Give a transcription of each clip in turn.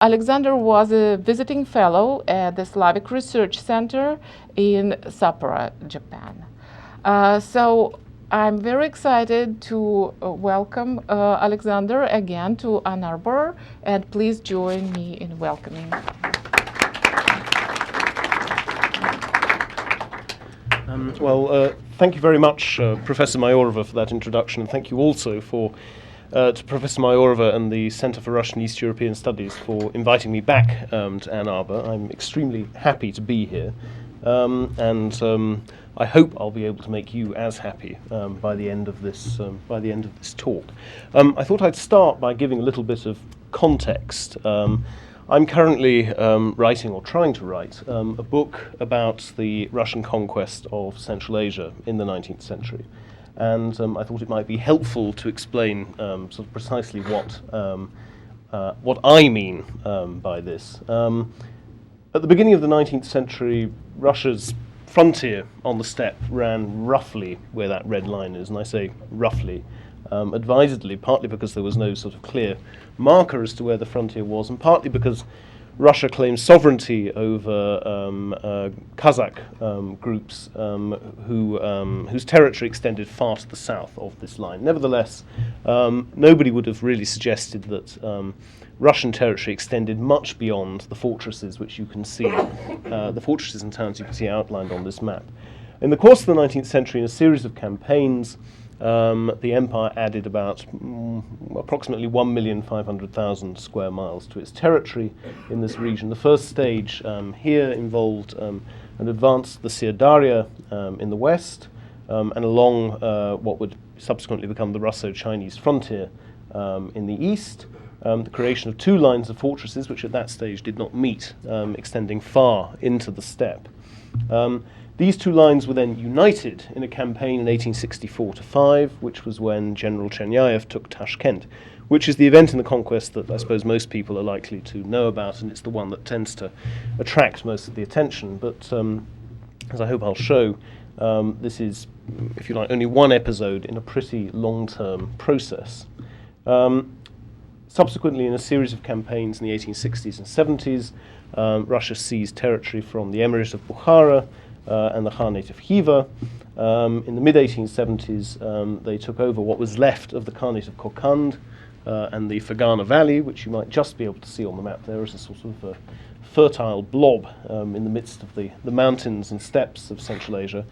Alexander was a visiting fellow at the Slavic Research Center in Sapporo, Japan. So I'm very excited to welcome Alexander again to Ann Arbor, and please join me in welcoming. Thank you very much, Professor Mayorova, for that introduction, and thank you also to Professor Mayorova and the Center for Russian East European Studies for inviting me back to Ann Arbor. I'm extremely happy to be here, and I hope I'll be able to make you as happy by the end of this talk. I thought I'd start by giving a little bit of context. I'm currently writing, or trying to write, a book about the Russian conquest of Central Asia in the 19th century. And I thought it might be helpful to explain sort of precisely what I mean by this. At the beginning of the 19th century, Russia's frontier on the steppe ran roughly where that red line is, and I say roughly, advisedly, partly because there was no sort of clear marker as to where the frontier was, and partly because Russia claimed sovereignty over Kazakh groups whose territory extended far to the south of this line. Nevertheless, nobody would have really suggested that Russian territory extended much beyond the fortresses which you can see, the fortresses and towns you can see outlined on this map. In the course of the 19th century, in a series of campaigns, the empire added about approximately 1,500,000 square miles to its territory in this region. The first stage here involved an advance to the Syr Darya in the west and along what would subsequently become the Russo-Chinese frontier in the east, the creation of two lines of fortresses which at that stage did not meet, extending far into the steppe. These two lines were then united in a campaign in 1864-5, which was when General Chernyayev took Tashkent, which is the event in the conquest that I suppose most people are likely to know about, and it's the one that tends to attract most of the attention. But as I hope I'll show, this is, if you like, only one episode in a pretty long-term process. Subsequently, in a series of campaigns in the 1860s and 70s, Russia seized territory from the Emirate of Bukhara and the Khanate of Khiva. In the mid-1870s, they took over what was left of the Khanate of Kokand and the Fergana Valley, which you might just be able to see on the map there as a sort of fertile blob in the midst of the mountains and steppes of Central Asia.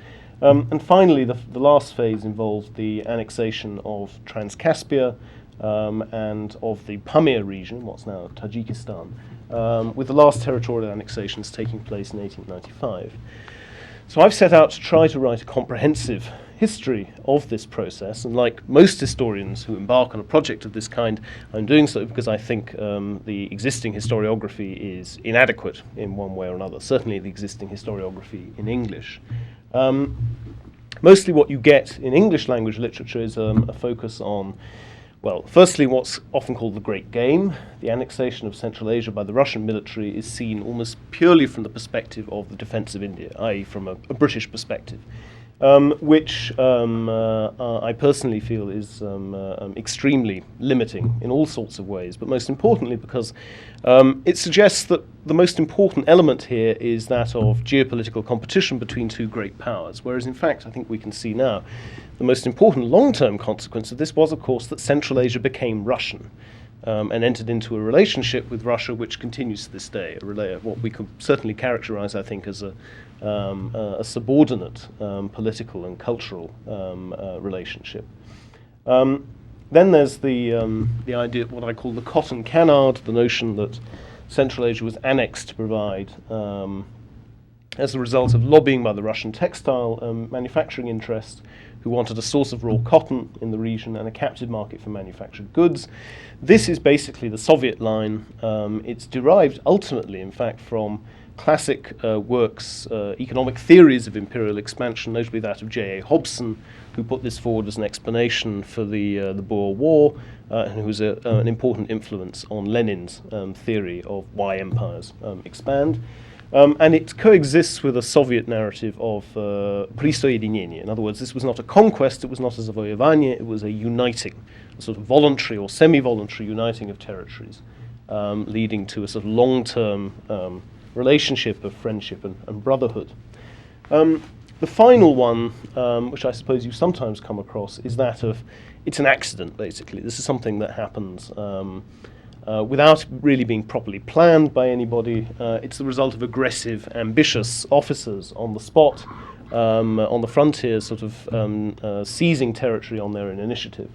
And finally, the last phase involved the annexation of Transcaspia and of the Pamir region, what's now Tajikistan, with the last territorial annexations taking place in 1895. So I've set out to try to write a comprehensive history of this process, and like most historians who embark on a project of this kind, I'm doing so because I think the existing historiography is inadequate in one way or another, certainly the existing historiography in English. Mostly what you get in English language literature is a focus on, well, firstly, what's often called the Great Game. The annexation of Central Asia by the Russian military is seen almost purely from the perspective of the defense of India, i.e. from a British perspective, which I personally feel is extremely limiting in all sorts of ways, but most importantly because it suggests that the most important element here is that of geopolitical competition between two great powers, whereas in fact I think we can see now the most important long-term consequence of this was, of course, that Central Asia became Russian and entered into a relationship with Russia which continues to this day, what we could certainly characterize, I think, as a subordinate political and cultural relationship. Then there's the idea of what I call the cotton canard, the notion that Central Asia was annexed to provide, as a result of lobbying by the Russian textile manufacturing interest, who wanted a source of raw cotton in the region and a captive market for manufactured goods. This is basically the Soviet line. It's derived ultimately, in fact, from classic works, economic theories of imperial expansion, notably that of J.A. Hobson, who put this forward as an explanation for the Boer War, and who was an important influence on Lenin's theory of why empires expand. And it coexists with a Soviet narrative of prisojedinение. In other words, this was not a conquest, it was not a завоевание, it was a uniting, a sort of voluntary or semi-voluntary uniting of territories. leading to a sort of long-term relationship of friendship and brotherhood. The final one, which I suppose you sometimes come across, is that of it's an accident, basically. This is something that happens without really being properly planned by anybody. It's the result of aggressive, ambitious officers on the spot, on the frontier, sort of seizing territory on their own initiative.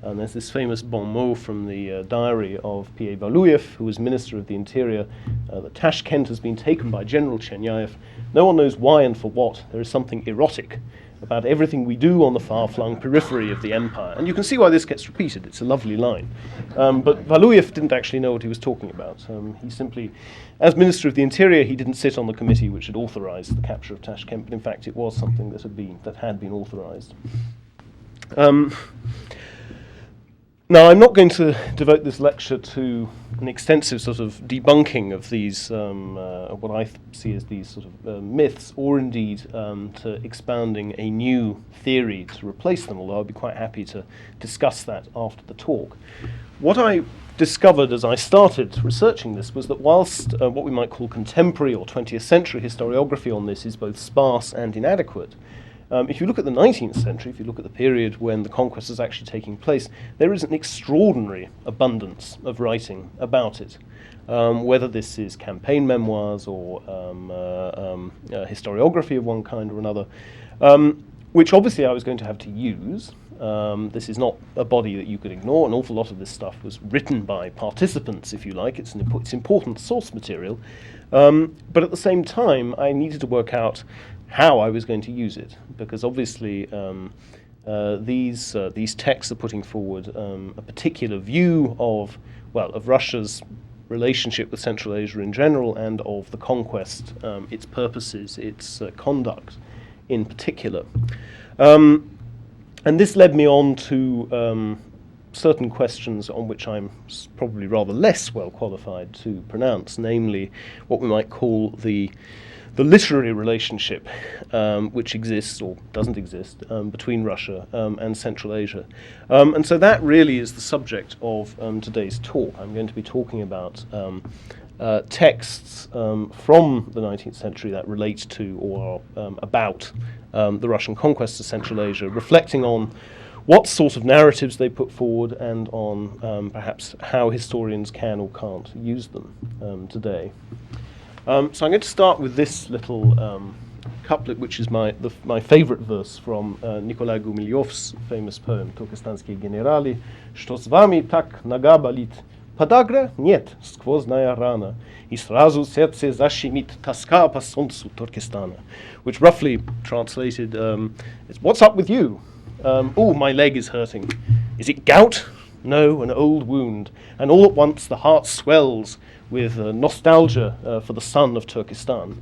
And there's this famous bon mot from the diary of P.A. Valuyev, who was Minister of the Interior, that Tashkent has been taken by General Cherniaev. No one knows why and for what. There is something erotic about everything we do on the far-flung periphery of the empire. And you can see why this gets repeated. It's a lovely line. But Valuyev didn't actually know what he was talking about. He simply, as Minister of the Interior, he didn't sit on the committee which had authorized the capture of Tashkent, but in fact it was something that had been authorized. Now, I'm not going to devote this lecture to an extensive sort of debunking of these, what I see as these sort of myths, or indeed to expounding a new theory to replace them, although I'd be quite happy to discuss that after the talk. What I discovered as I started researching this was that whilst what we might call contemporary or 20th century historiography on this is both sparse and inadequate, if you look at the 19th century, if you look at the period when the conquest is actually taking place, there is an extraordinary abundance of writing about it. Whether this is campaign memoirs or historiography of one kind or another, which obviously I was going to have to use. This is not a body that you could ignore. An awful lot of this stuff was written by participants, if you like. It's important source material. But at the same time, I needed to work out how I was going to use it, because obviously these texts are putting forward a particular view of Russia's relationship with Central Asia in general and of the conquest, its purposes, its conduct in particular. And this led me on to certain questions on which I'm probably rather less well qualified to pronounce, namely what we might call the literary relationship which exists or doesn't exist between Russia and Central Asia. And so that really is the subject of today's talk. I'm going to be talking about texts from the 19th century that relate to or are about the Russian conquest of Central Asia, reflecting on what sort of narratives they put forward and on perhaps how historians can or can't use them today. So I'm going to start with this little couplet, which is my favorite verse from Nikolai Gumilyov's famous poem «Turkestanskie generali», «Что с вами так нога болит? Подагра? Нет, сквозная рана. И сразу сердце защемит тоска по солнцу Туркестана», which roughly translated is «What's up with you? Oh, my leg is hurting. Is it gout? No, an old wound. And all at once the heart swells with nostalgia for the sun of Turkestan».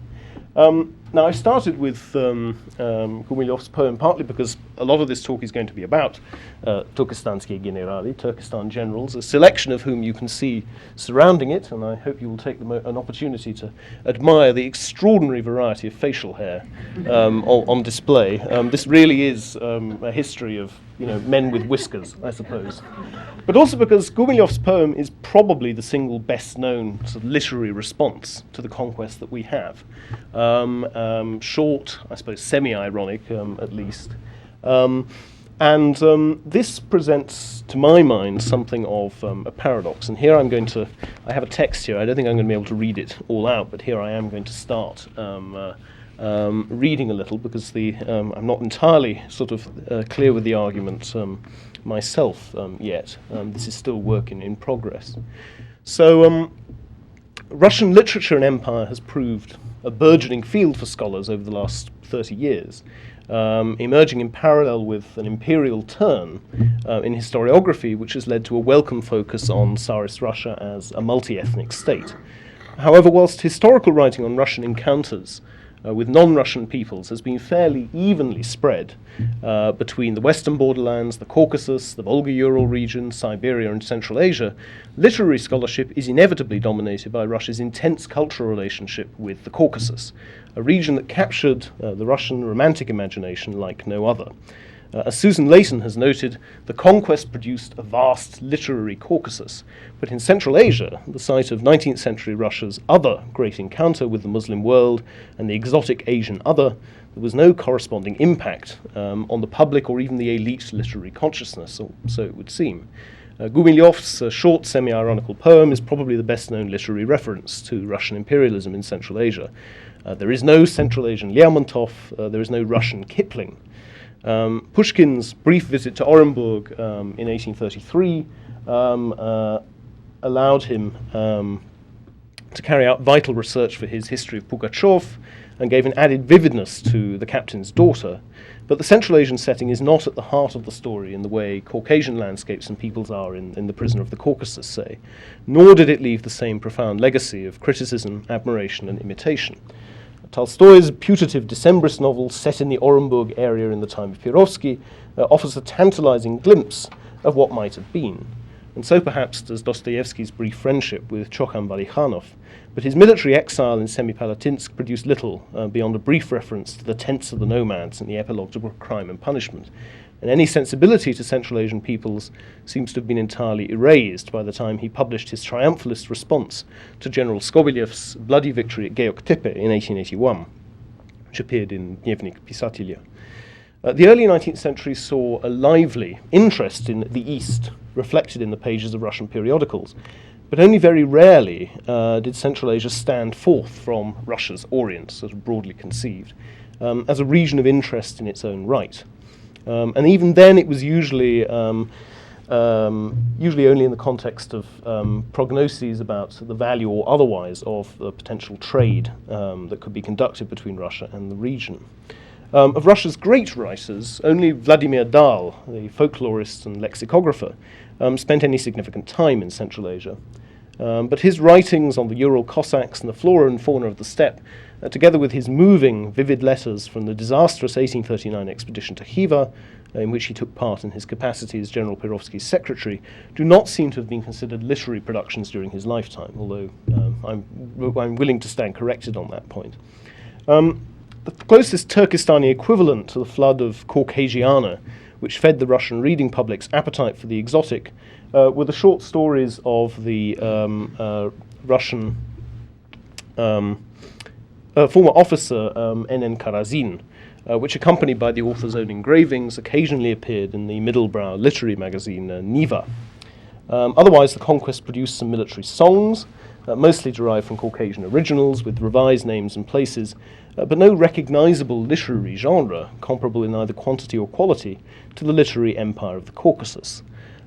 Now, I started with Gumilyov's poem partly because a lot of this talk is going to be about Turkestanskie generali, Turkestan generals, a selection of whom you can see surrounding it, and I hope you will take an opportunity to admire the extraordinary variety of facial hair on display. This really is a history of men with whiskers, I suppose. But also because Gumilyov's poem is probably the single best-known sort of literary response to the conquest that we have. Short, I suppose semi-ironic at least. And this presents, to my mind, something of a paradox. And here I have a text here. I don't think I'm going to be able to read it all out, but here I am going to start reading a little because I'm not entirely sort of clear with the argument myself yet. This is still work in progress. So Russian literature and empire has proved a burgeoning field for scholars over the last 30 years, emerging in parallel with an imperial turn in historiography, which has led to a welcome focus on Tsarist Russia as a multi-ethnic state. However, whilst historical writing on Russian encounters with non-Russian peoples has been fairly evenly spread between the western borderlands, the Caucasus, the Volga-Ural region, Siberia and Central Asia, literary scholarship is inevitably dominated by Russia's intense cultural relationship with the Caucasus, a region that captured the Russian romantic imagination like no other. As Susan Layton has noted, the Conquest produced a vast literary Caucasus, but in Central Asia, the site of 19th century Russia's other great encounter with the Muslim world and the exotic Asian other, there was no corresponding impact on the public or even the elite literary consciousness, or so it would seem. Gumilyov's short semi-ironical poem is probably the best-known literary reference to Russian imperialism in Central Asia. There is no Central Asian Lermontov, there is no Russian Kipling. Pushkin's brief visit to Orenburg in 1833 allowed him to carry out vital research for his history of Pugachev and gave an added vividness to The Captain's Daughter. But the Central Asian setting is not at the heart of the story in the way Caucasian landscapes and peoples are in The Prisoner of the Caucasus, say, nor did it leave the same profound legacy of criticism, admiration, and imitation. Tolstoy's putative Decembrist novel, set in the Orenburg area in the time of Perovsky, offers a tantalizing glimpse of what might have been. And so perhaps does Dostoevsky's brief friendship with Chokhan Valikhanov, but his military exile in Semipalatinsk produced little beyond a brief reference to the tents of the nomads and the epilogue to Crime and Punishment. And any sensibility to Central Asian peoples seems to have been entirely erased by the time he published his triumphalist response to General Skobielev's bloody victory at Geoktepe in 1881, which appeared in Dnevnik Pisatelya. The early 19th century saw a lively interest in the East reflected in the pages of Russian periodicals, but only very rarely did Central Asia stand forth from Russia's Orient, sort of broadly conceived, as a region of interest in its own right. And even then it was usually only in the context of prognoses about the value or otherwise of the potential trade that could be conducted between Russia and the region. Of Russia's great writers, only Vladimir Dal, the folklorist and lexicographer, spent any significant time in Central Asia. But his writings on the Ural Cossacks and the flora and fauna of the steppe, together with his moving, vivid letters from the disastrous 1839 expedition to Khiva, in which he took part in his capacity as General Perovsky's secretary, do not seem to have been considered literary productions during his lifetime, although I'm willing to stand corrected on that point. The closest Turkestani equivalent to the flood of Caucasiana, which fed the Russian reading public's appetite for the exotic, were the short stories of the Russian former officer N.N. Karazin, which, accompanied by the author's own engravings, occasionally appeared in the middlebrow literary magazine Niva. Otherwise, the Conquest produced some military songs, mostly derived from Caucasian originals, with revised names and places, but no recognizable literary genre comparable in either quantity or quality to the literary empire of the Caucasus.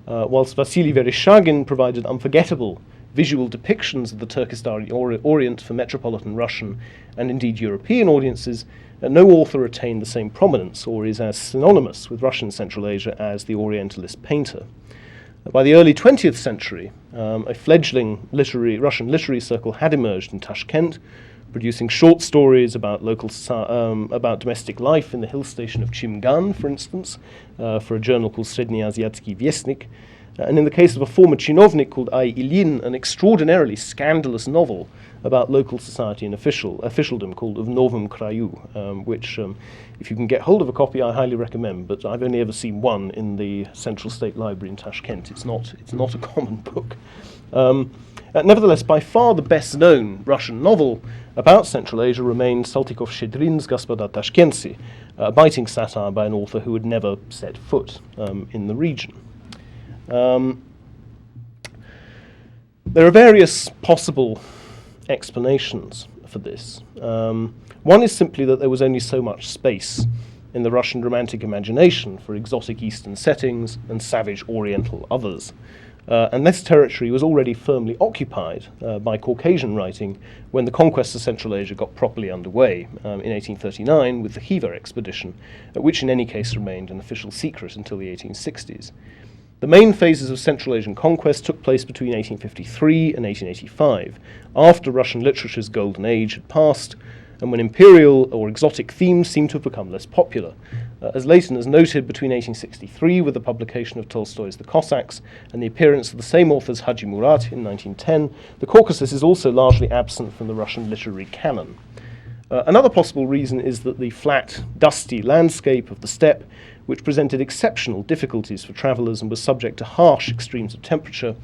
Whilst Vasily Vereshchagin provided unforgettable visual depictions of the Turkestani Orient for metropolitan Russian and indeed European audiences, no author attained the same prominence or is as synonymous with Russian Central Asia as the Orientalist painter. By the early 20th century, a fledgling Russian literary circle had emerged in Tashkent, producing short stories about about domestic life in the hill station of Chimgan, for instance, for a journal called Srednyaziatsky Vestnik, and in the case of a former chinovnik called I. Ilyin, an extraordinarily scandalous novel about local society and officialdom called Of Novem Kraju, which, if you can get hold of a copy, I highly recommend, but I've only ever seen one in the Central State Library in Tashkent. It's not a common book. Nevertheless, by far the best-known Russian novel about Central Asia remains Saltykov-Shchedrin's Gospoda Tashkentsi, a biting satire by an author who had never set foot in the region. There are various possible explanations for this. One is simply that there was only so much space in the Russian romantic imagination for exotic Eastern settings and savage Oriental others. And this territory was already firmly occupied by Caucasian writing when the conquest of Central Asia got properly underway in 1839 with the Khiva expedition, which in any case remained an official secret until the 1860s. The main phases of Central Asian conquest took place between 1853 and 1885, after Russian literature's golden age had passed, and when imperial or exotic themes seemed to have become less popular. As Layton has noted, between 1863, with the publication of Tolstoy's The Cossacks and the appearance of the same author's Haji Murat in 1910, the Caucasus is also largely absent from the Russian literary canon. Another possible reason is that the flat, dusty landscape of the steppe which presented exceptional difficulties for travellers and was subject to harsh extremes of temperature,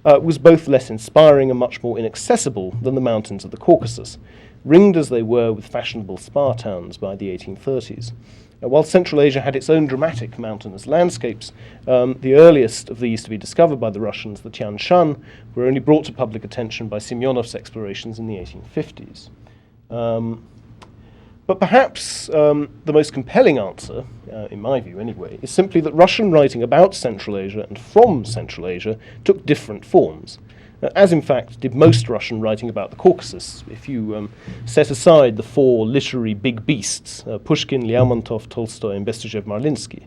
was both less inspiring and much more inaccessible than the mountains of the Caucasus, ringed as they were with fashionable spa towns by the 1830s. While Central Asia had its own dramatic mountainous landscapes, the earliest of these to be discovered by the Russians, the Tian Shan, were only brought to public attention by Semyonov's explorations in the 1850s. But perhaps the most compelling answer, in my view anyway, is simply that Russian writing about Central Asia and from Central Asia took different forms, as in fact did most Russian writing about the Caucasus. If you set aside the four literary big beasts, Pushkin, Lermontov, Tolstoy, and Bestuzhev-Marlinsky.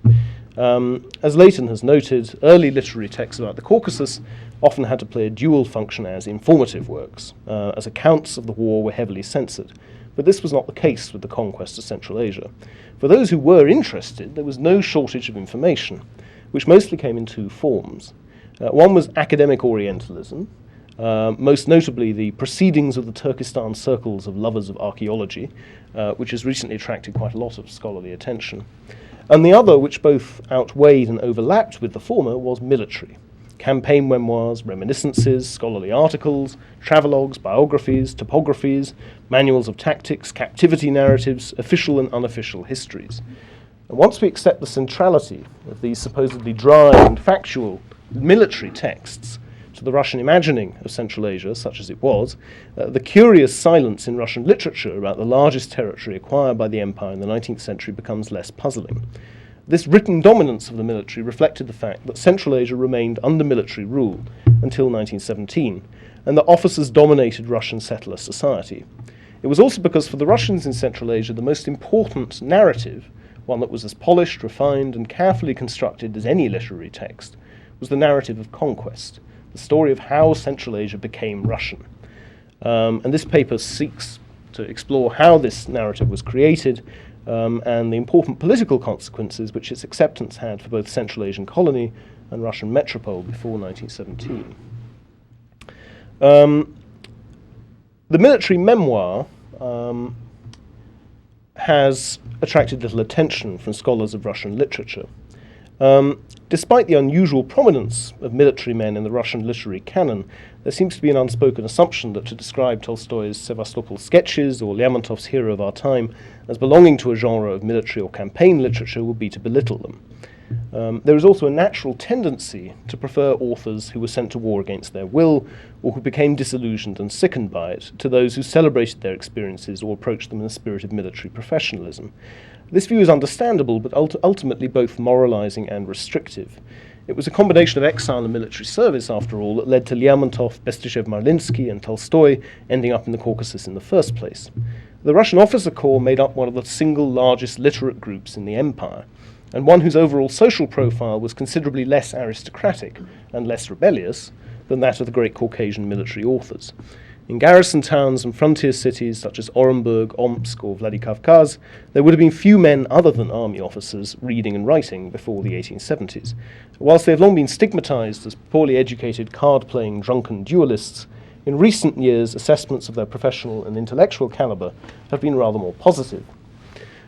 As Leighton has noted, early literary texts about the Caucasus often had to play a dual function as informative works, as accounts of the war were heavily censored. But this was not the case with the conquest of Central Asia. For those who were interested, there was no shortage of information, which mostly came in two forms. One was academic Orientalism, most notably the Proceedings of the Turkestan Circles of Lovers of Archaeology, which has recently attracted quite a lot of scholarly attention. And the other, which both outweighed and overlapped with the former, was military. Campaign memoirs, reminiscences, scholarly articles, travelogues, biographies, topographies, manuals of tactics, captivity narratives, official and unofficial histories. And once we accept the centrality of these supposedly dry and factual military texts to the Russian imagining of Central Asia, such as it was, the curious silence in Russian literature about the largest territory acquired by the empire in the 19th century becomes less puzzling. This written dominance of the military reflected the fact that Central Asia remained under military rule until 1917, and that officers dominated Russian settler society. It was also because for the Russians in Central Asia, the most important narrative, one that was as polished, refined, and carefully constructed as any literary text, was the narrative of conquest, the story of how Central Asia became Russian. And this paper seeks to explore how this narrative was created and the important political consequences which its acceptance had for both Central Asian colony and Russian metropole before 1917. The military memoir has attracted little attention from scholars of Russian literature. Despite the unusual prominence of military men in the Russian literary canon, there seems to be an unspoken assumption that to describe Tolstoy's Sevastopol sketches or Lermontov's Hero of Our Time as belonging to a genre of military or campaign literature would be to belittle them. There is also a natural tendency to prefer authors who were sent to war against their will or who became disillusioned and sickened by it to those who celebrated their experiences or approached them in a spirit of military professionalism. This view is understandable, but ultimately both moralizing and restrictive. It was a combination of exile and military service, after all, that led to Lermontov, Bestuzhev-Marlinsky, and Tolstoy ending up in the Caucasus in the first place. The Russian officer corps made up one of the single largest literate groups in the empire, and one whose overall social profile was considerably less aristocratic and less rebellious than that of the great Caucasian military authors. In garrison towns and frontier cities such as Orenburg, Omsk, or Vladikavkaz, there would have been few men other than army officers reading and writing before the 1870s. Whilst they have long been stigmatized as poorly educated, card-playing, drunken duelists, in recent years assessments of their professional and intellectual caliber have been rather more positive.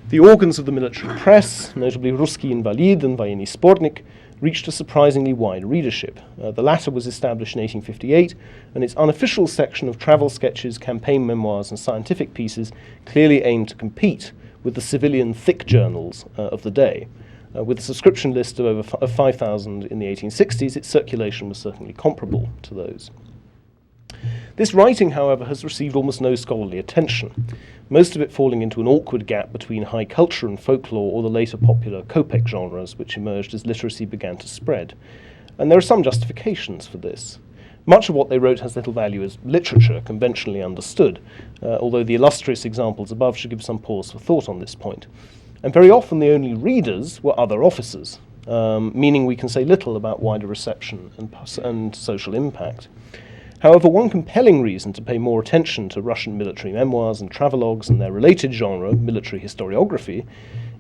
The organs of the military press, notably Ruski Invalid and Voyenny Sportnik, reached a surprisingly wide readership. The latter was established in 1858, and its unofficial section of travel sketches, campaign memoirs, and scientific pieces clearly aimed to compete with the civilian thick journals of the day. With a subscription list of over 5,000 in the 1860s, its circulation was certainly comparable to those. This writing, however, has received almost no scholarly attention, most of it falling into an awkward gap between high culture and folklore or the later popular Kopek genres, which emerged as literacy began to spread. And there are some justifications for this. Much of what they wrote has little value as literature, conventionally understood, although the illustrious examples above should give some pause for thought on this point. And very often the only readers were other officers, meaning we can say little about wider reception and social impact. However, one compelling reason to pay more attention to Russian military memoirs and travelogues and their related genre, military historiography,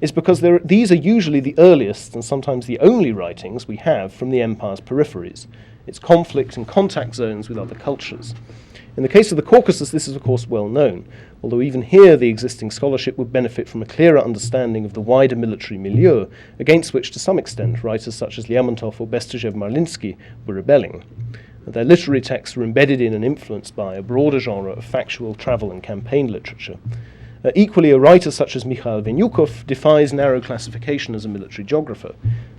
is because these are usually the earliest and sometimes the only writings we have from the empire's peripheries, its conflict and contact zones with other cultures. In the case of the Caucasus, this is of course well known, although even here the existing scholarship would benefit from a clearer understanding of the wider military milieu, against which to some extent writers such as Lermontov or Bestuzhev-Marlinsky were rebelling. Their literary texts were embedded in and influenced by a broader genre of factual travel and campaign literature. Equally, a writer such as Mikhail Venyukov defies narrow classification as a military geographer,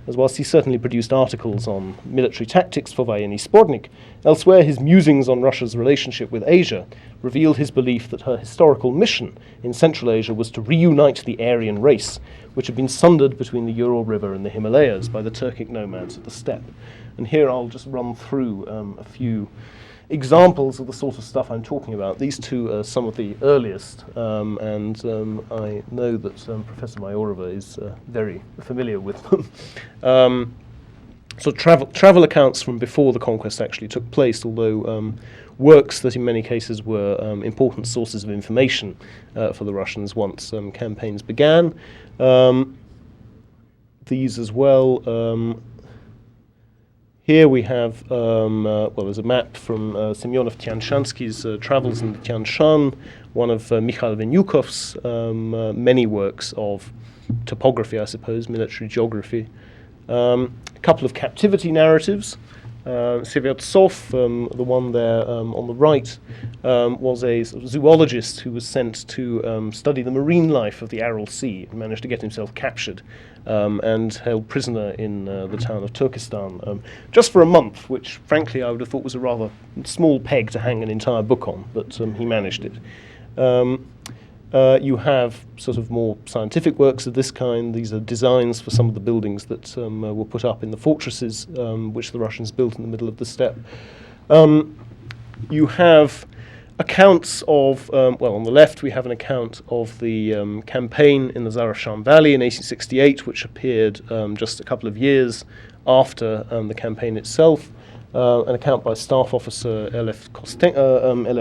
as whilst he certainly produced articles on military tactics for Voyenny Spornik, elsewhere his musings on Russia's relationship with Asia revealed his belief that her historical mission in Central Asia was to reunite the Aryan race, which had been sundered between the Ural River and the Himalayas by the Turkic nomads of the steppe. And here I'll just run through a few examples of the sort of stuff I'm talking about. These two are some of the earliest, and I know that Professor Mayorova is very familiar with them. So travel accounts from before the conquest actually took place, although works that in many cases were important sources of information for the Russians once campaigns began. These as well. Here we have, there's a map from Semyonov Tianshansky's Travels in the Tian Shan, one of Mikhail Venyukov's many works of topography, I suppose, military geography. A couple of captivity narratives. Severtsov, the one there on the right, was a sort of zoologist who was sent to study the marine life of the Aral Sea and managed to get himself captured and held prisoner in the town of Turkestan just for a month, which frankly I would have thought was a rather small peg to hang an entire book on, but he managed it. You have sort of more scientific works of this kind. These are designs for some of the buildings that were put up in the fortresses which the Russians built in the middle of the steppe. You have accounts of, on the left we have an account of the campaign in the Zarafshan Valley in 1868, which appeared just a couple of years after the campaign itself. An account by staff officer Elef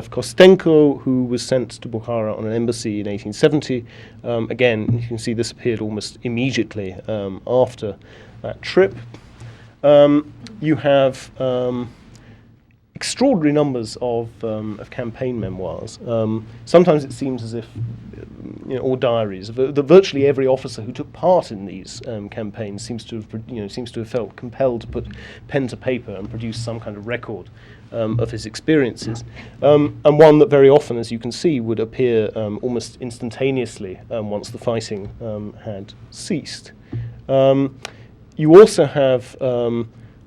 Kostenko, who was sent to Bukhara on an embassy in 1870. Again, you can see this appeared almost immediately after that trip. You have extraordinary numbers of campaign memoirs. Sometimes it seems as if, or diaries. That virtually every officer who took part in these campaigns seems to have felt compelled to put pen to paper and produce some kind of record of his experiences. And one that very often, as you can see, would appear almost instantaneously once the fighting had ceased. You also have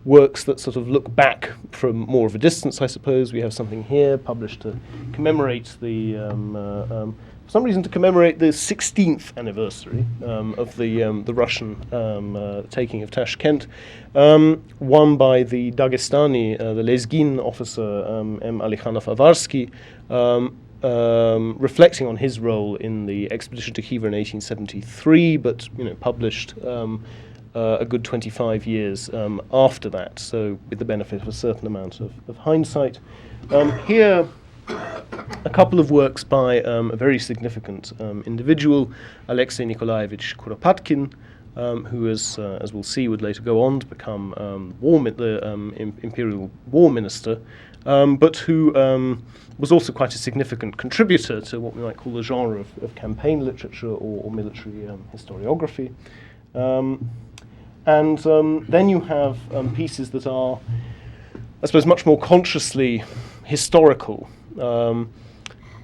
works that sort of look back from more of a distance, I suppose. We have something here published to commemorate the, for some reason, to commemorate the 16th anniversary of the Russian taking of Tashkent. One by the Dagestani, the Lezgin officer, M. Alikhanov Avarsky, reflecting on his role in the expedition to Khiva in 1873, but published a good 25 years after that, so with the benefit of a certain amount of hindsight. Here, a couple of works by a very significant individual, Alexei Nikolaevich Kuropatkin, who, as we'll see, would later go on to become the Imperial War Minister, but who was also quite a significant contributor to what we might call the genre of campaign literature or military historiography. And then you have pieces that are, I suppose, much more consciously historical.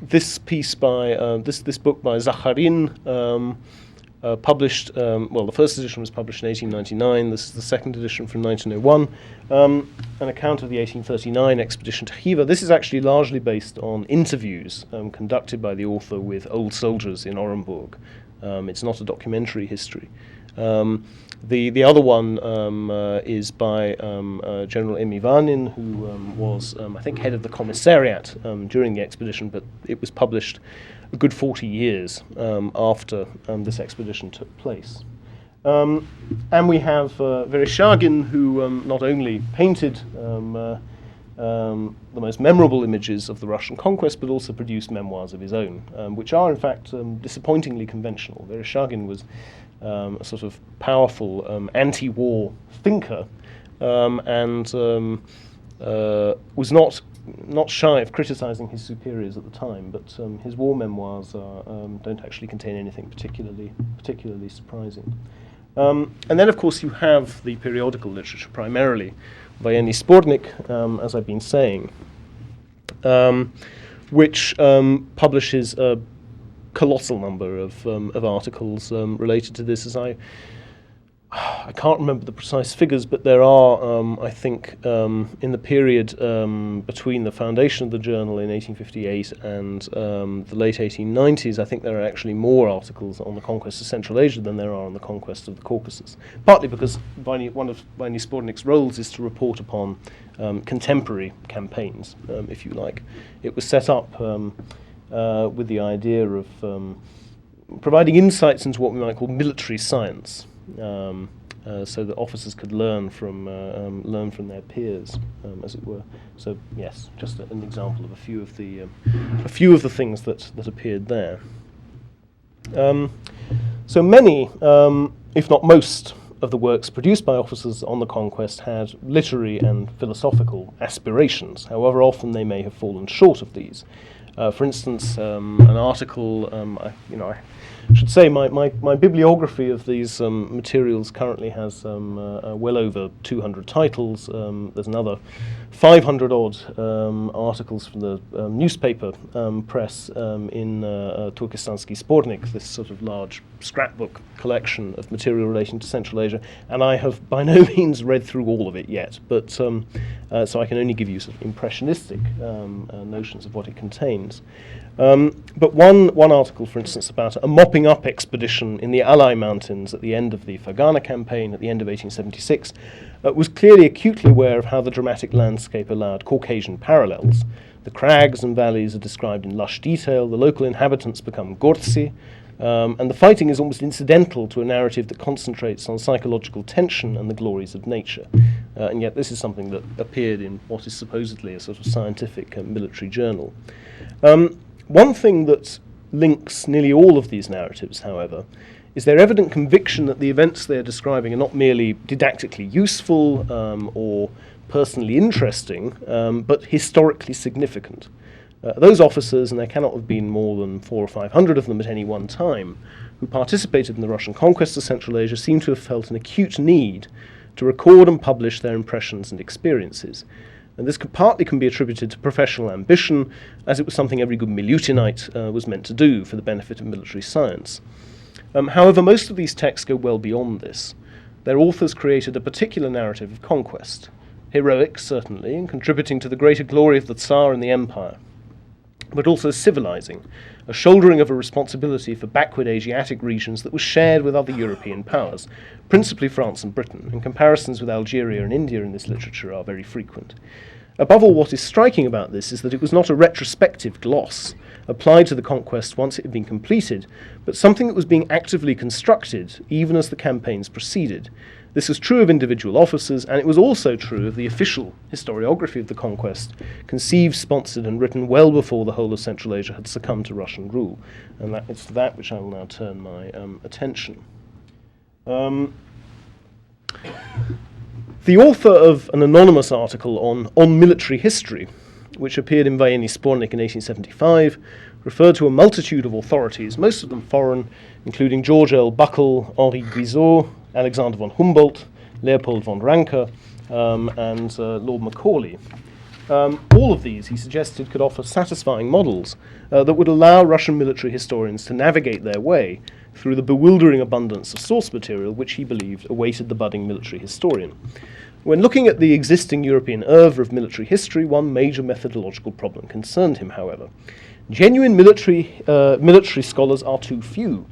This piece by this book by Zakharin, published. The first edition was published in 1899. This is the second edition from 1901. An account of the 1839 expedition to Khiva. This is actually largely based on interviews conducted by the author with old soldiers in Orenburg. It's not a documentary history. The other one is by General M. Ivanin, who was, I think, head of the commissariat during the expedition, but it was published a good 40 years after this expedition took place. And we have Vereshchagin, who not only painted the most memorable images of the Russian conquest, but also produced memoirs of his own, which are, in fact, disappointingly conventional. Vereshchagin was a sort of powerful anti-war thinker, and was not not shy of criticizing his superiors at the time, but his war memoirs don't actually contain anything particularly surprising. And then, of course, you have the periodical literature, primarily Военный Сборник, as I've been saying, which publishes a colossal number of articles related to this. As I can't remember the precise figures, but there are, I think, in the period between the foundation of the journal in 1858 and the late 1890s, I think there are actually more articles on the conquest of Central Asia than there are on the conquest of the Caucasus. Partly because one of Военный Сборник's roles is to report upon contemporary campaigns, if you like. It was set up with the idea of providing insights into what we might call military science. So that officers could learn from their peers, as it were. So yes, just an example of a few of the things that appeared there. So many, if not most, of the works produced by officers on the conquest had literary and philosophical aspirations. However often they may have fallen short of these. For instance, an article, I should say my bibliography of these materials currently has well over 200 titles. There's another 500 odd articles from the newspaper press in Turkestanski Spornik, this sort of large scrapbook collection of material relating to Central Asia, and I have by no means read through all of it yet, but so I can only give you sort of impressionistic notions of what it contains. But one article, for instance, about a mopping up expedition in the Alai Mountains at the end of the Fergana campaign at the end of 1876 was clearly acutely aware of how the dramatic landscape allowed Caucasian parallels. The crags and valleys are described in lush detail, the local inhabitants become Gortsi, and the fighting is almost incidental to a narrative that concentrates on psychological tension and the glories of nature. And yet this is something that appeared in what is supposedly a sort of scientific military journal. One thing that links nearly all of these narratives, however, is their evident conviction that the events they're describing are not merely didactically useful or personally interesting, but historically significant. Those officers, and there cannot have been more than 400 or 500 of them at any one time, who participated in the Russian conquest of Central Asia, seem to have felt an acute need to record and publish their impressions and experiences. And this partly can be attributed to professional ambition, as it was something every good Milutinite was meant to do for the benefit of military science. However, most of these texts go well beyond this. Their authors created a particular narrative of conquest, heroic, certainly, and contributing to the greater glory of the Tsar and the Empire, but also civilizing, a shouldering of a responsibility for backward Asiatic regions that was shared with other European powers, principally France and Britain, and comparisons with Algeria and India in this literature are very frequent. Above all, what is striking about this is that it was not a retrospective gloss applied to the conquest once it had been completed, but something that was being actively constructed even as the campaigns proceeded. This was true of individual officers, and it was also true of the official historiography of the conquest, conceived, sponsored, and written well before the whole of Central Asia had succumbed to Russian rule. And it's to that which I will now turn my attention. The author of an anonymous article on military history, which appeared in Военный Сборник in 1875, referred to a multitude of authorities, most of them foreign, including George L. Buckle, Henri Guizot, Alexander von Humboldt, Leopold von Ranke, and Lord Macaulay. All of these, he suggested, could offer satisfying models that would allow Russian military historians to navigate their way through the bewildering abundance of source material which he believed awaited the budding military historian. When looking at the existing European oeuvre of military history, one major methodological problem concerned him, however. Genuine military scholars are too few.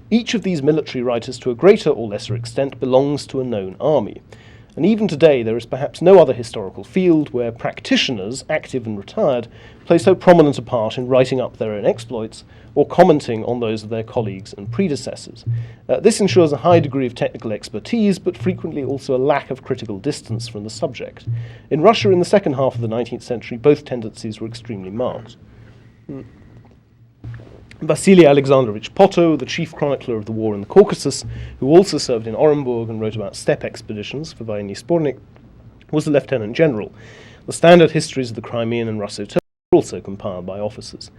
Each of these military writers, to a greater or lesser extent, belongs to a known army. And even today, there is perhaps no other historical field where practitioners, active and retired, play so prominent a part in writing up their own exploits or commenting on those of their colleagues and predecessors. This ensures a high degree of technical expertise, but frequently also a lack of critical distance from the subject. In Russia, in the second half of the 19th century, both tendencies were extremely marked. Vasily Alexandrovich Poto, the chief chronicler of the war in the Caucasus, who also served in Orenburg and wrote about steppe expeditions for Военный Сборник, was a lieutenant general. The standard histories of the Crimean and Russo-Turkish were also compiled by officers.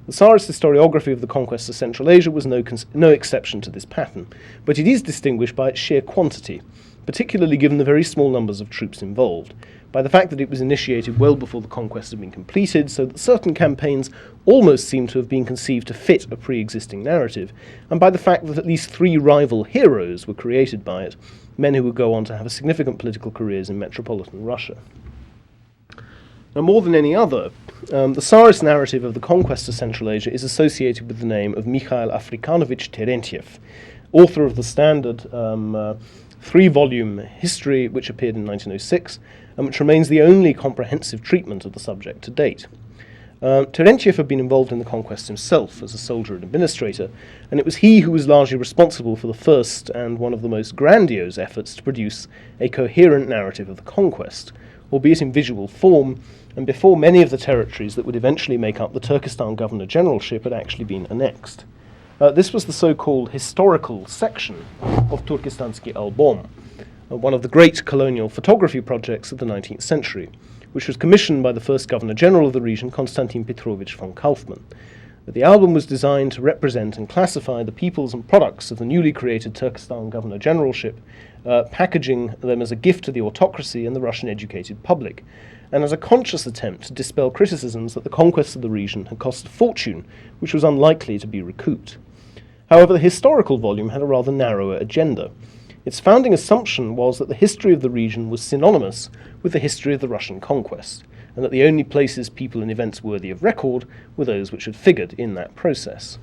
The Tsarist historiography of the conquest of Central Asia was no exception to this pattern, but it is distinguished by its sheer quantity, particularly given the very small numbers of troops involved, by the fact that it was initiated well before the conquest had been completed, so that certain campaigns almost seem to have been conceived to fit a pre-existing narrative, and by the fact that at least 3 rival heroes were created by it, men who would go on to have significant political careers in metropolitan Russia. Now, more than any other, the Tsarist narrative of the conquest of Central Asia is associated with the name of Mikhail Afrikanovich Terentiev, author of the standard 3-volume history which appeared in 1906, and which remains the only comprehensive treatment of the subject to date. Terentiev had been involved in the conquest himself as a soldier and administrator, and it was he who was largely responsible for the first and one of the most grandiose efforts to produce a coherent narrative of the conquest, albeit in visual form, and before many of the territories that would eventually make up the Turkestan Governor-Generalship had actually been annexed. This was the so-called historical section of Turkestanski Album, one of the great colonial photography projects of the 19th century, which was commissioned by the first Governor-General of the region, Konstantin Petrovich von Kaufmann. The album was designed to represent and classify the peoples and products of the newly created Turkestan Governor-Generalship, packaging them as a gift to the autocracy and the Russian-educated public, and as a conscious attempt to dispel criticisms that the conquest of the region had cost a fortune, which was unlikely to be recouped. However, the historical volume had a rather narrower agenda. Its founding assumption was that the history of the region was synonymous with the history of the Russian conquest, and that the only places, people, and events worthy of record were those which had figured in that process.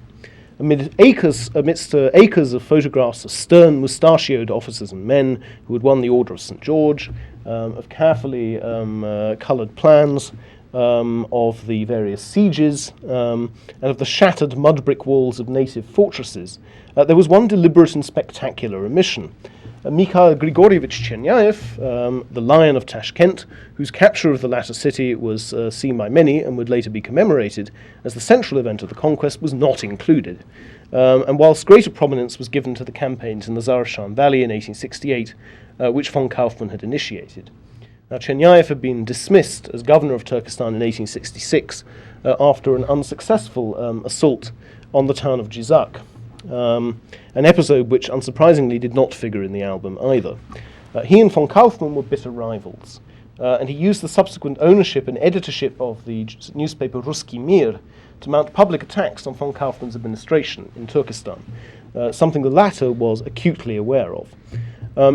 Amidst acres of photographs of stern, mustachioed officers and men who had won the Order of St. George, of carefully coloured plans of the various sieges, and of the shattered mud brick walls of native fortresses, there was one deliberate and spectacular omission. Mikhail Grigorievich Chernyaev, the Lion of Tashkent, whose capture of the latter city was seen by many and would later be commemorated as the central event of the conquest, was not included. And whilst greater prominence was given to the campaigns in the Zarafshan Valley in 1868, which von Kaufmann had initiated. Now, Chernyaev had been dismissed as governor of Turkestan in 1866 after an unsuccessful assault on the town of Jizak. An episode which, unsurprisingly, did not figure in the album either. He and von Kaufmann were bitter rivals, and he used the subsequent ownership and editorship of the newspaper Ruski Mir to mount public attacks on von Kaufmann's administration in Turkestan, something the latter was acutely aware of.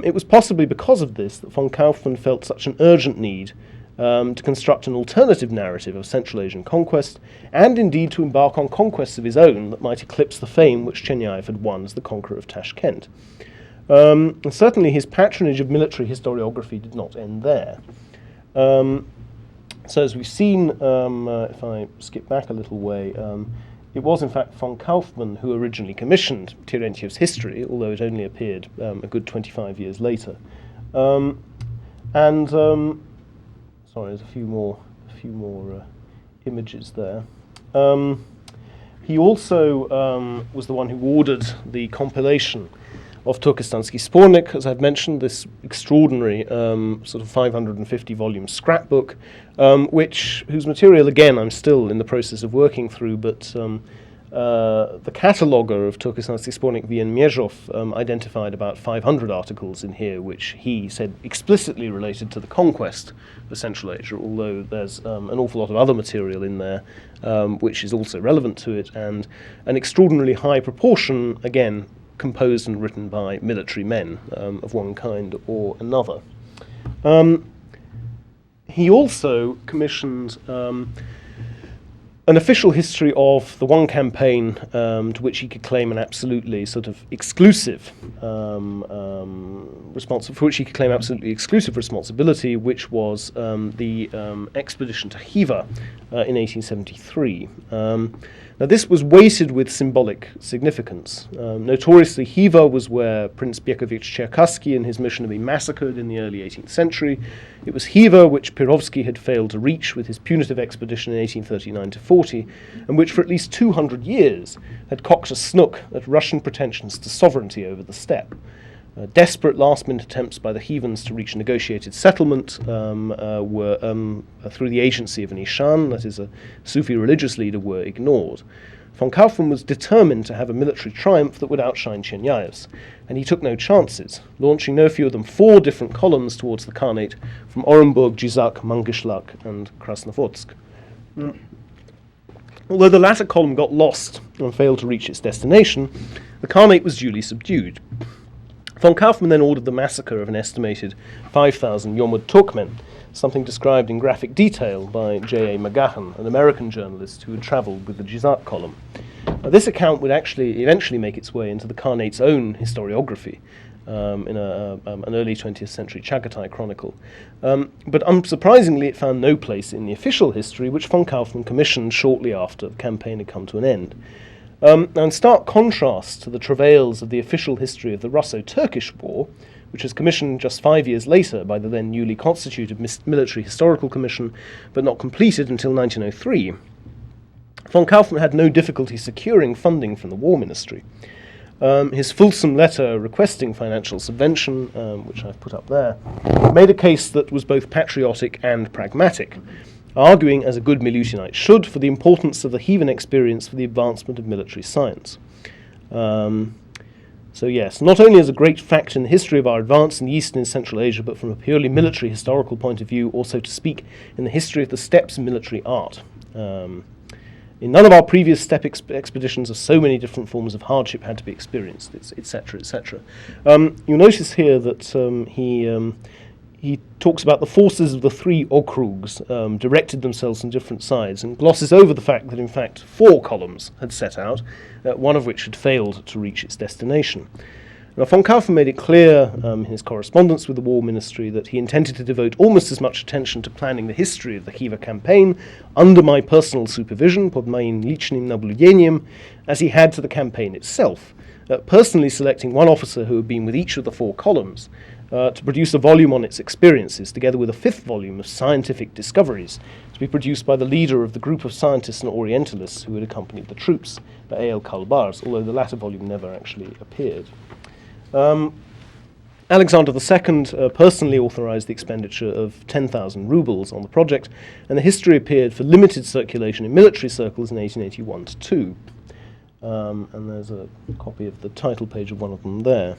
It was possibly because of this that von Kaufmann felt such an urgent need to construct an alternative narrative of Central Asian conquest, and indeed to embark on conquests of his own that might eclipse the fame which Chernyaev had won as the conqueror of Tashkent. And certainly his patronage of military historiography did not end there. So as we've seen, if I skip back a little way, it was in fact von Kaufmann who originally commissioned Terentiev's history, although it only appeared a good 25 years later. Sorry, there's a few more images there. He also was the one who ordered the compilation of Turkestanski Spornik, as I've mentioned, this extraordinary sort of 550-volume scrapbook, whose material, again, I'm still in the process of working through, but the cataloguer of Turkestanski Spornik, Vien Mierzov, identified about 500 articles in here, which he said explicitly related to the conquest of Central Asia, although there's an awful lot of other material in there, which is also relevant to it, and an extraordinarily high proportion, again, composed and written by military men of one kind or another. He also commissioned an official history of the one campaign to which he could claim an absolutely sort of exclusive responsibility, which was the expedition to Khiva in 1873. Now, this was weighted with symbolic significance. Notoriously, Khiva was where Prince Biekovich Cherkassky and his mission had been massacred in the early 18th century. It was Khiva which Perovsky had failed to reach with his punitive expedition in 1839-40, and which for at least 200 years had cocked a snook at Russian pretensions to sovereignty over the steppe. Desperate last-minute attempts by the Khivans to reach a negotiated settlement were, through the agency of an Ishan, that is a Sufi religious leader, were ignored. Von Kaufmann was determined to have a military triumph that would outshine Chernyaev's, and he took no chances, launching no fewer than 4 different columns towards the Khanate from Orenburg, Jizak, Mangishlak, and Krasnovodsk. Although the latter column got lost and failed to reach its destination, the Khanate was duly subdued. Von Kaufmann then ordered the massacre of an estimated 5,000 Yomud Turkmen, something described in graphic detail by J.A. McGahan, an American journalist who had travelled with the Jizak column. This account would actually eventually make its way into the Khanate's own historiography in an early 20th century Chagatai chronicle. But unsurprisingly, it found no place in the official history, which von Kaufmann commissioned shortly after the campaign had come to an end. Now, in stark contrast to the travails of the official history of the Russo-Turkish War, which was commissioned just 5 years later by the then newly constituted Military Historical Commission, but not completed until 1903, von Kaufmann had no difficulty securing funding from the War Ministry. His fulsome letter requesting financial subvention, which I've put up there, made a case that was both patriotic and pragmatic, arguing, as a good Milutinite should, for the importance of the Khivan experience for the advancement of military science. So yes, not only as a great fact in the history of our advance in Eastern and Central Asia, but from a purely military historical point of view, also to speak in the history of the steppes military art. In none of our previous steppe expeditions have so many different forms of hardship had to be experienced, etc., etc. You'll notice here that he talks about the forces of the 3 okrugs directed themselves on different sides, and glosses over the fact that in fact 4 columns had set out, one of which had failed to reach its destination. Now, von Kaufmann made it clear in his correspondence with the War Ministry that he intended to devote almost as much attention to planning the history of the Khiva campaign under my personal supervision, pod moim licznym nabludzeniem, as he had to the campaign itself, personally selecting one officer who had been with each of the 4 columns, to produce a volume on its experiences, together with a 5th volume of scientific discoveries, to be produced by the leader of the group of scientists and Orientalists who had accompanied the troops, Ba'al Kalbars, although the latter volume never actually appeared. Alexander II personally authorized the expenditure of 10,000 rubles on the project, and the history appeared for limited circulation in military circles in 1881-2. And there's a copy of the title page of one of them there.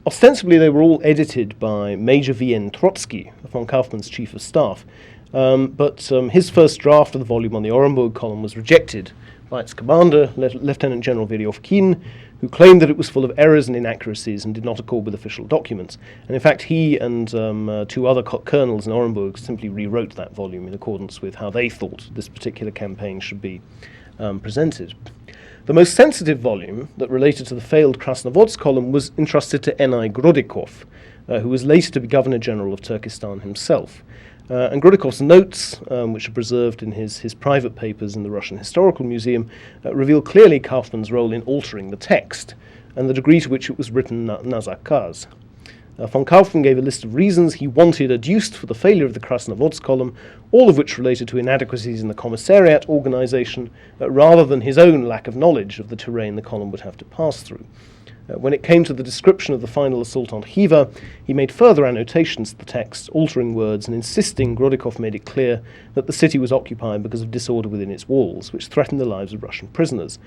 Ostensibly, they were all edited by Major V.N. Trotsky, von Kaufmann's chief of staff, but his first draft of the volume on the Orenburg column was rejected by its commander, Lieutenant General Veryovkin, who claimed that it was full of errors and inaccuracies and did not accord with official documents. And in fact, he and 2 other colonels in Orenburg simply rewrote that volume in accordance with how they thought this particular campaign should be presented. The most sensitive volume that related to the failed Krasnovodsk column was entrusted to N.I. Grodikov, who was later to be Governor-General of Turkestan himself. And Grodikov's notes, which are preserved in his private papers in the Russian Historical Museum, reveal clearly Kaufmann's role in altering the text and the degree to which it was written na zakaz. Von Kaufmann gave a list of reasons he wanted adduced for the failure of the Krasnovodsk column, all of which related to inadequacies in the commissariat organization, rather than his own lack of knowledge of the terrain the column would have to pass through. When it came to the description of the final assault on Khiva, he made further annotations to the text, altering words and insisting Grodikov made it clear that the city was occupied because of disorder within its walls, which threatened the lives of Russian prisoners.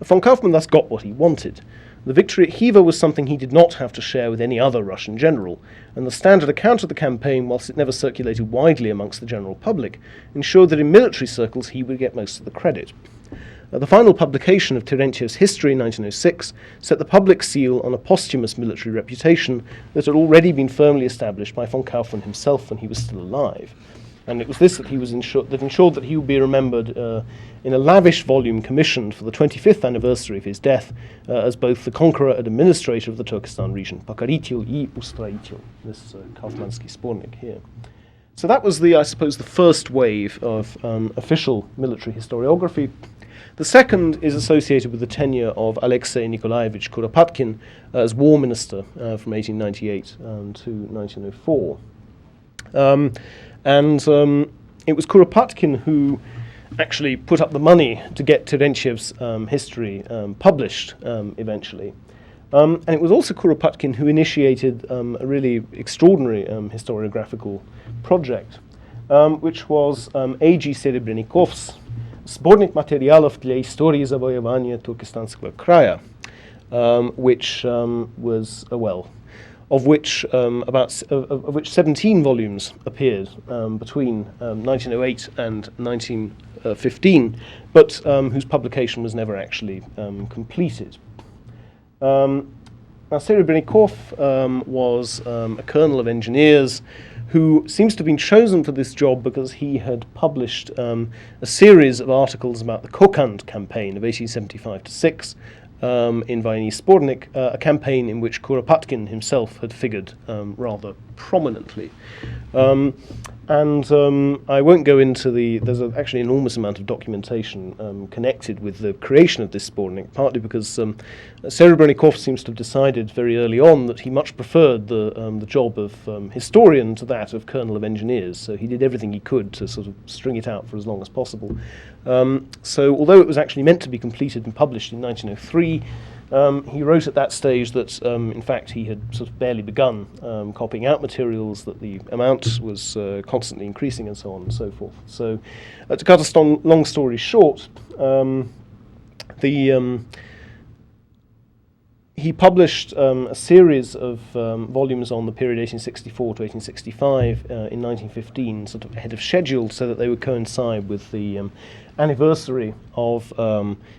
Von Kaufmann thus got what he wanted. The victory at Khiva was something he did not have to share with any other Russian general, and the standard account of the campaign, whilst it never circulated widely amongst the general public, ensured that in military circles he would get most of the credit. The final publication of Terentiev's history in 1906 set the public seal on a posthumous military reputation that had already been firmly established by von Kaufmann himself when he was still alive. And it was this that ensured that he would be remembered in a lavish volume commissioned for the 25th anniversary of his death as both the conqueror and administrator of the Turkestan region, Покоритель и устроитель, this Kaufmannsky Spornik here. So that was the first wave of official military historiography. The second is associated with the tenure of Alexei Nikolaevich Kuropatkin as war minister from 1898 to 1904. It was Kuropatkin who actually put up the money to get Terentiev's history published eventually. And it was also Kuropatkin who initiated a really extraordinary historiographical project, which was A.G. Serebrenikov's Сборник материалов для истории завоевания Туркестанского края, which was of which 17 volumes appeared between 1908 and 1915, but whose publication was never actually completed. Now, Serebrennikov was a colonel of engineers who seems to have been chosen for this job because he had published a series of articles about the Kokand campaign of 1875-6 in Vojenny Sbornik, a campaign in which Kuropatkin himself had figured rather prominently. And I won't go into there's actually an enormous amount of documentation connected with the creation of this Sbornik, partly because Serebrennikov seems to have decided very early on that he much preferred the job of historian to that of colonel of engineers, so he did everything he could to sort of string it out for as long as possible. So although it was actually meant to be completed and published in 1903, he wrote at that stage that, in fact, he had sort of barely begun copying out materials, that the amount was constantly increasing, and so on and so forth. So, to cut a long story short, he published a series of volumes on the period 1864 to 1865 in 1915, sort of ahead of schedule, so that they would coincide with the anniversary of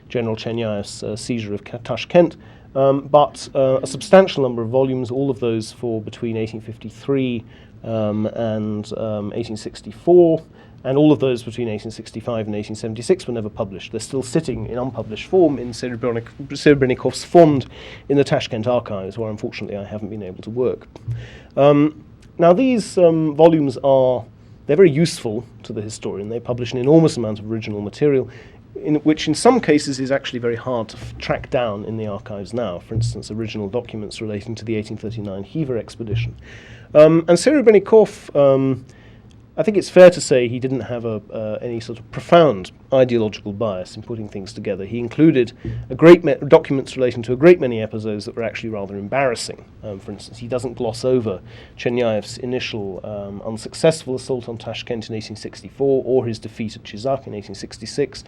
General Chernyav's seizure of Tashkent, but a substantial number of volumes, all of those for between 1853 and 1864, and all of those between 1865 and 1876 were never published. They're still sitting in unpublished form in Serebrennikov's fond in the Tashkent archives, where unfortunately I haven't been able to work. Now these volumes they're very useful to the historian. They publish an enormous amount of original material, which in some cases is actually very hard to track down in the archives now. For instance, original documents relating to the 1839 Khiva expedition. And Serebrennikov, I think it's fair to say he didn't have any sort of profound ideological bias in putting things together. He included documents relating to a great many episodes that were actually rather embarrassing. For instance, he doesn't gloss over Chernyav's initial unsuccessful assault on Tashkent in 1864 or his defeat at Chizak in 1866.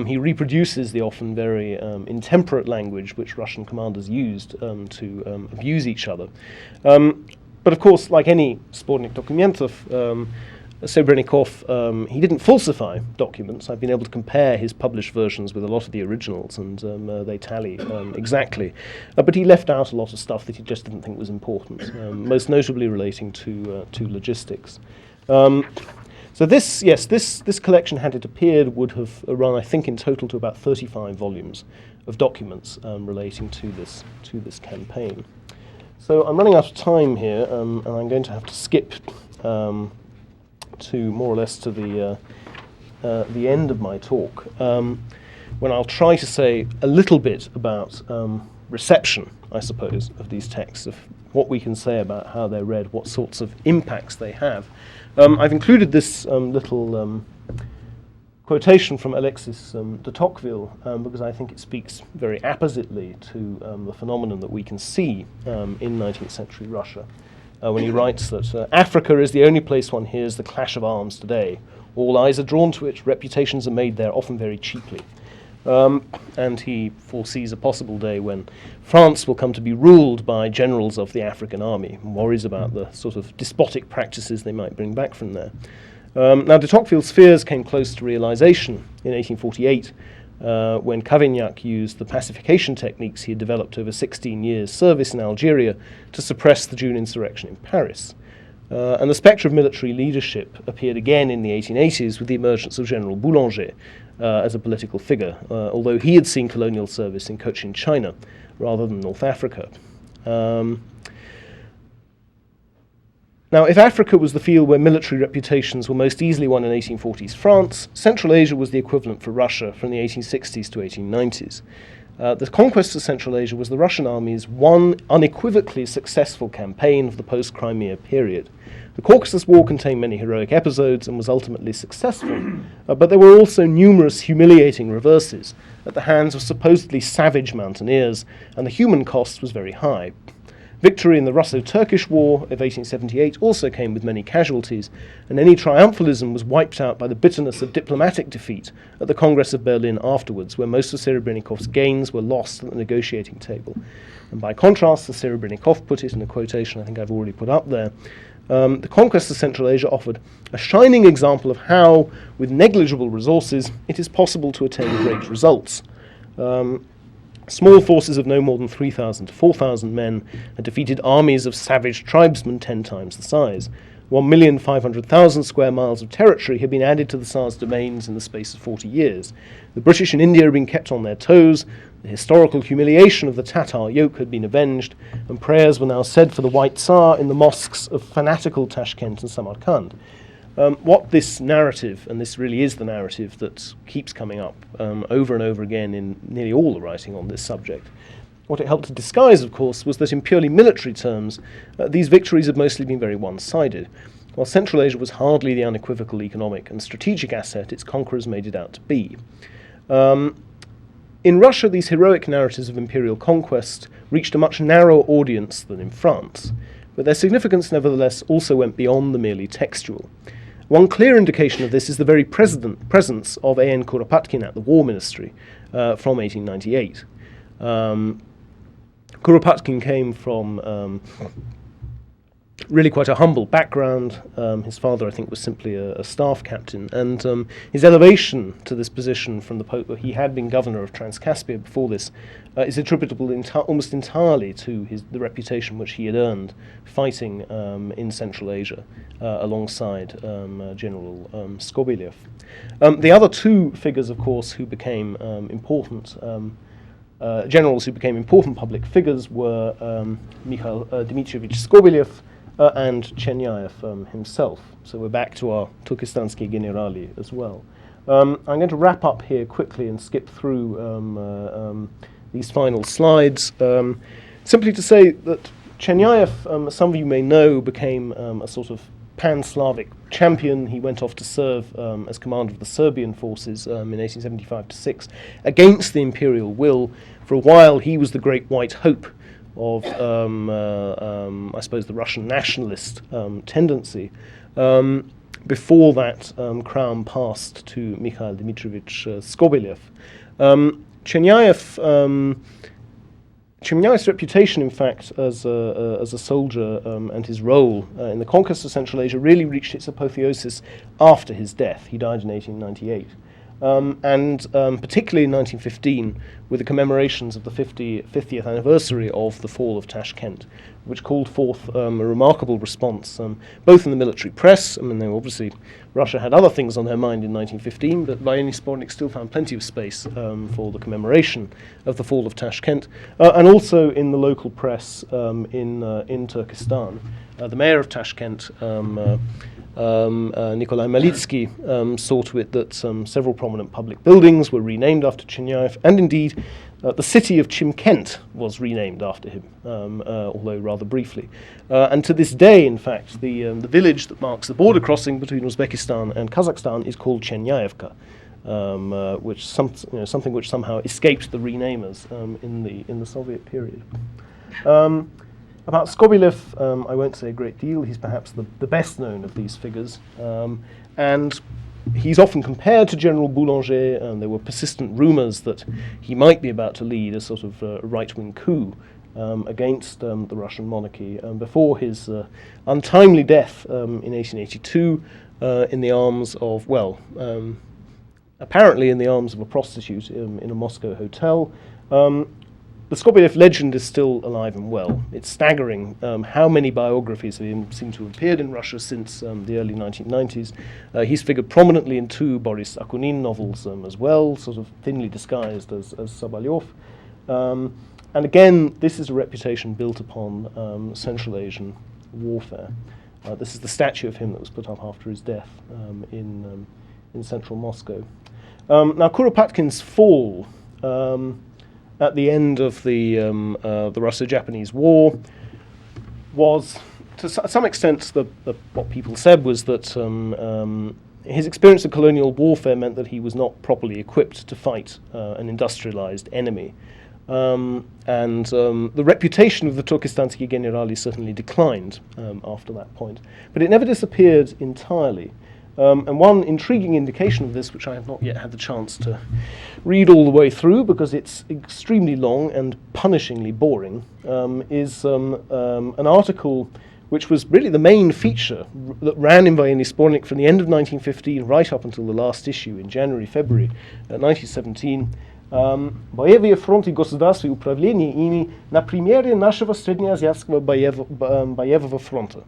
He reproduces the often very intemperate language which Russian commanders used to abuse each other. But of course, like any Sbornik Dokumentov, Serebrennikov, he didn't falsify documents. I've been able to compare his published versions with a lot of the originals, and they tally exactly. But he left out a lot of stuff that he just didn't think was important, most notably relating to logistics. So this collection, had it appeared, would have run, I think, in total to about 35 volumes of documents relating to this campaign. So I'm running out of time here, and I'm going to have to skip to more or less to the end of my talk, when I'll try to say a little bit about reception, I suppose, of these texts, of what we can say about how they're read, what sorts of impacts they have. I've included this little quotation from Alexis de Tocqueville because I think it speaks very appositely to the phenomenon that we can see in 19th century Russia, when he writes that Africa is the only place one hears the clash of arms today. All eyes are drawn to it, reputations are made there, often very cheaply. And he foresees a possible day when France will come to be ruled by generals of the African army, and worries about the sort of despotic practices they might bring back from there. Now, de Tocqueville's fears came close to realization in 1848 when Cavaignac used the pacification techniques he had developed over 16 years' service in Algeria to suppress the June insurrection in Paris. And the spectre of military leadership appeared again in the 1880s with the emergence of General Boulanger as a political figure, although he had seen colonial service in Cochin China rather than North Africa. Now, if Africa was the field where military reputations were most easily won in 1840s France, Central Asia was the equivalent for Russia from the 1860s to 1890s. The conquest of Central Asia was the Russian army's one unequivocally successful campaign of the post-Crimea period. The Caucasus War contained many heroic episodes and was ultimately successful, but there were also numerous humiliating reverses at the hands of supposedly savage mountaineers, and the human cost was very high. Victory in the Russo-Turkish War of 1878 also came with many casualties, and any triumphalism was wiped out by the bitterness of diplomatic defeat at the Congress of Berlin afterwards, where most of Serebrenikov's gains were lost at the negotiating table. And by contrast, as Serebrennikov put it in a quotation I think I've already put up there, the conquest of Central Asia offered a shining example of how, with negligible resources, it is possible to attain great results. Small forces of no more than 3,000 to 4,000 men had defeated armies of savage tribesmen 10 times the size. 1,500,000 square miles of territory had been added to the Tsar's domains in the space of 40 years. The British in India had been kept on their toes, the historical humiliation of the Tatar yoke had been avenged, and prayers were now said for the White Tsar in the mosques of fanatical Tashkent and Samarkand. What this narrative, and this really is the narrative that keeps coming up over and over again in nearly all the writing on this subject, what it helped to disguise, of course, was that in purely military terms, these victories had mostly been very one-sided. While Central Asia was hardly the unequivocal economic and strategic asset its conquerors made it out to be. In Russia, these heroic narratives of imperial conquest reached a much narrower audience than in France, but their significance nevertheless also went beyond the merely textual. One clear indication of this is the very presence of A.N. Kuropatkin at the War Ministry from 1898. Kuropatkin came from really quite a humble background. His father, I think, was simply a staff captain, and his elevation to this position from the Pope, he had been governor of Transcaspia before this, is attributable almost entirely to the reputation which he had earned fighting in Central Asia alongside General Skobeliev. The other two figures, of course, who became important generals who became important public figures were Mikhail Dmitrievich Skobeliev and Cherняев himself. So we're back to our Turkestansky generali as well. I'm going to wrap up here quickly and skip through these final slides. Simply to say that Cherняев, as some of you may know, became a sort of pan-Slavic champion. He went off to serve as commander of the Serbian forces in 1875-6 against the imperial will. For a while, he was the great white hope of, I suppose, the Russian nationalist tendency. Before that crown passed to Mikhail Dmitrievich Skobeliev. Cherняev's reputation, in fact, as a soldier and his role in the conquest of Central Asia really reached its apotheosis after his death. He died in 1898. And particularly in 1915, with the commemorations of the 50th anniversary of the fall of Tashkent, which called forth a remarkable response, both in the military press. I mean, obviously, Russia had other things on their mind in 1915, but Vayenny Spornik still found plenty of space for the commemoration of the fall of Tashkent, and also in the local press in Turkestan. The mayor of Tashkent, Nikolai Malitsky, saw to it that several prominent public buildings were renamed after Cherняев, and indeed the city of Chimkent was renamed after him, although rather briefly. And to this day, in fact, the village that marks the border crossing between Uzbekistan and Kazakhstan is called Cherняevka, which something which somehow escaped the renamers in the Soviet period. About Skobeliev, I won't say a great deal. He's perhaps the best known of these figures. And he's often compared to General Boulanger, and there were persistent rumors that he might be about to lead a sort of right-wing coup against the Russian monarchy before his untimely death in 1882 in the arms of, apparently in the arms of a prostitute in a Moscow hotel. The Skobeliev legend is still alive and well. It's staggering how many biographies of him seem to have appeared in Russia since the early 1990s. He's figured prominently in two Boris Akunin novels as well, sort of thinly disguised as Sobolev. And again, this is a reputation built upon Central Asian warfare. This is the statue of him that was put up after his death in central Moscow. Now, Kuropatkin's fall at the end of the Russo-Japanese War was, to some extent, what people said was that his experience of colonial warfare meant that he was not properly equipped to fight an industrialized enemy. The reputation of the Turkestanski generali certainly declined after that point. But it never disappeared entirely. And one intriguing indication of this, which I have not yet had the chance to read all the way through because it's extremely long and punishingly boring, is an article which was really the main feature that ran in Военный Сборник from the end of 1915 right up until the last issue in January, February 1917. Боевые фронты государств и управление ими на примере нашего среднеазиатского боевого фронта.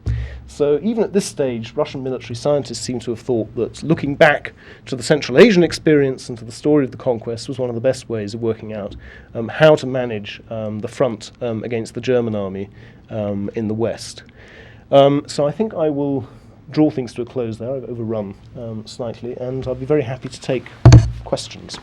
So even at this stage, Russian military scientists seem to have thought that looking back to the Central Asian experience and to the story of the conquest was one of the best ways of working out how to manage the front against the German army in the West. So I think I will draw things to a close there. I've overrun slightly, and I'll be very happy to take questions.